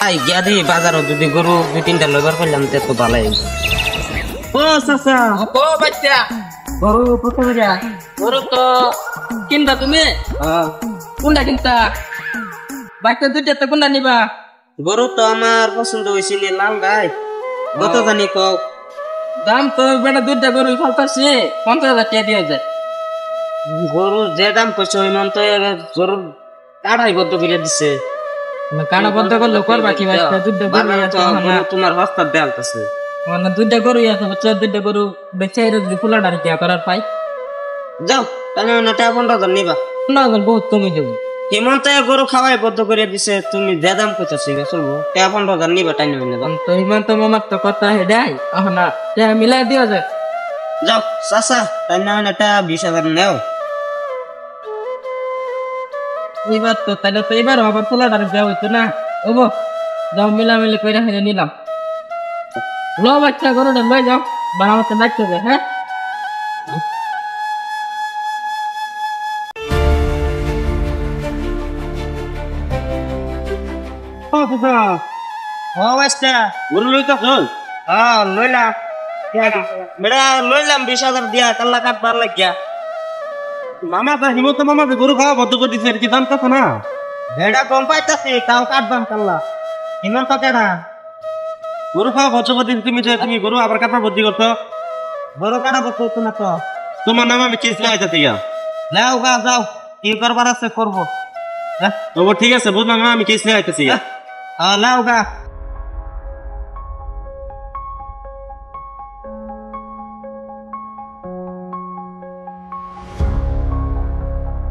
I গিয়া দি বাজারও যদি গরু দুই তিনটা লইবার পারলাম তে তো ভালোই। ও চাচা ও বাচ্চা গরু কত করে? গরু তো কিনবা তুমি কোনটা কিনতা বাচ্চা দুইটা তো কোনটা নিবা গরু তো আমার পছন্দ হয়েছে লাল গাই কত জানি কও দাম তো বেটা দুইটা গরু ফালতাছি 50,000 টাকা দিয়ে যায় গরু যে দাম কইছে ওই মন তো গরু কাড়াই বদ্ধ করে দিছে কানা বন্ধ করলো করবা কি বাচ্চা দুইটা গরু আছে তোমার হস্তার দেয়ালতেছে মানে দুইটা গরু আছে বাচ্চা দুইটা গরু বেচে যদি ফুলাডার কি করার পাই যাও তাহলে ওটা 15,000 নিবা না বহুত কমে যাবে হেমন্ত গরু খাওয়াই বদ্ধ করে দিছে তুমি যে দাম কইতাছি চলবো 15,000 নিবা তাই নিবে না তো ইমান তো মামার তো কথা হেডাই না মিলাই দিও যায় যাও চাচা তাই না এটা 20,000 নেও এবার তো তাহলে তো এবার আবার ফুলাডার দেওয়া হইতো না ওবো যাও মিলামিলি করে হেরে নিলাম লো বাচ্চা গরুটা লই যাও বানাতে লাগতে হবে হ্যাঁ ও চাচা ও বাচ্চা গরু লইতাছ? লইলাম বেড়া লইলাম 20,000 দিয়া কাল্লা কাটবার লাগিয়া মামা তা হিমন্ত মামা যে গরু খাওয়া বদ্ধ করে দিছে কি জানতাছ না? বেড়া কম পাইতাছি তাও কাটবাম কাল্লা হিমন্ত কেডা গরু খাওয়া বদ্ধ করে দিছে তুমি গরু আবার কাটা বদ্ধি করছো? বড় কাটা বলতো না তো তোমার নাম আমি কেস লাগাইতে দিয়া যাও গা যাও কি করবার আছে করবো ও ঠিক আছে বুঝলাম আমি কেস লাগাইতেছি লাও গা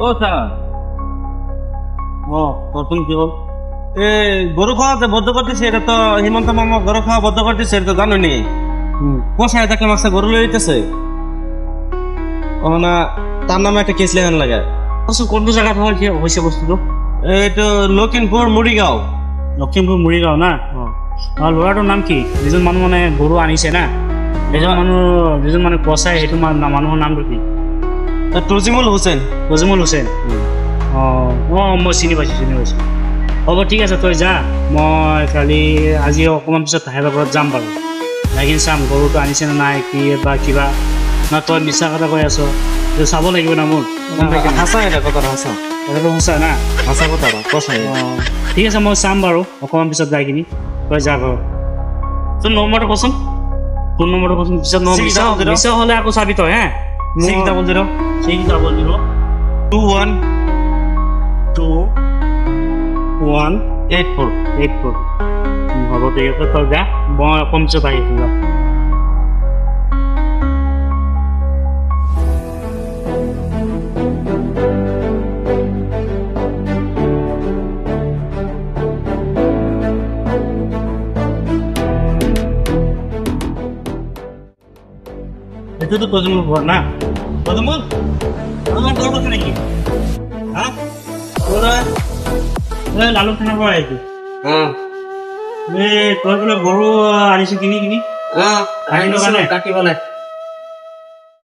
ও স্যার ও তুমি কি বল এ গরু খাওয়া যে বদ্ধ করতেছে এটা তো হিমন্ত মামা গরু খাওয়া বদ্ধ করতেছে এটা তো জানো নি কোথায় তাকে মাসে গরু লইতেছে না তার নামে একটা কেস লেখান লাগে কোন জায়গা হয়েছে বস্তুটো এইটো লখিমপুর মুড়িগাঁও লখিমপুর মুড়িগাঁও না ল'ৰাটোৰ নাম কি যিজন মানুহ মানে গৰু আনিছে না যিজন মানুহ পচাই সেইটো মানুহৰ নামটো কি তজিমুল হুছেইন তজিমুল হুছেইন মই চিনি পাইছোঁ হ'ব ঠিক আছে তই যা মই কালি আজি অকণমান পিছত তাহাঁতৰ ঘৰত যাম বাৰু যাই কিনে চাম গৰুটো আনিছে নে নাই কি বা কিবা না তই মিছা কথা কৈ আছ চাব লাগিব না মোৰ সঁচা এটা কথাটো সঁচা কথাটো সঁচা না সঁচা কথা কচোন ঠিক আছে মই চাম বাৰু অকণমান পিছত যাই কিনি তই যা ঘৰ তোৰ নম্বৰটো কচোন ফোন নম্বৰটো কচোন পিছত মিছা হ'লে আকৌ চাবি তই হে 600 21 84 হ'ব ঠিক আছে তই যা মই অকণ পিছত আহি যাম এইটোতো তজিমুল ঘৰ না তজিমুল আমাৰ ঘৰত আছে নেকি হা লালু থানাৰ পৰা আহিছোঁ তই বোলে গৰু আনিছো কিনি কাটিবলে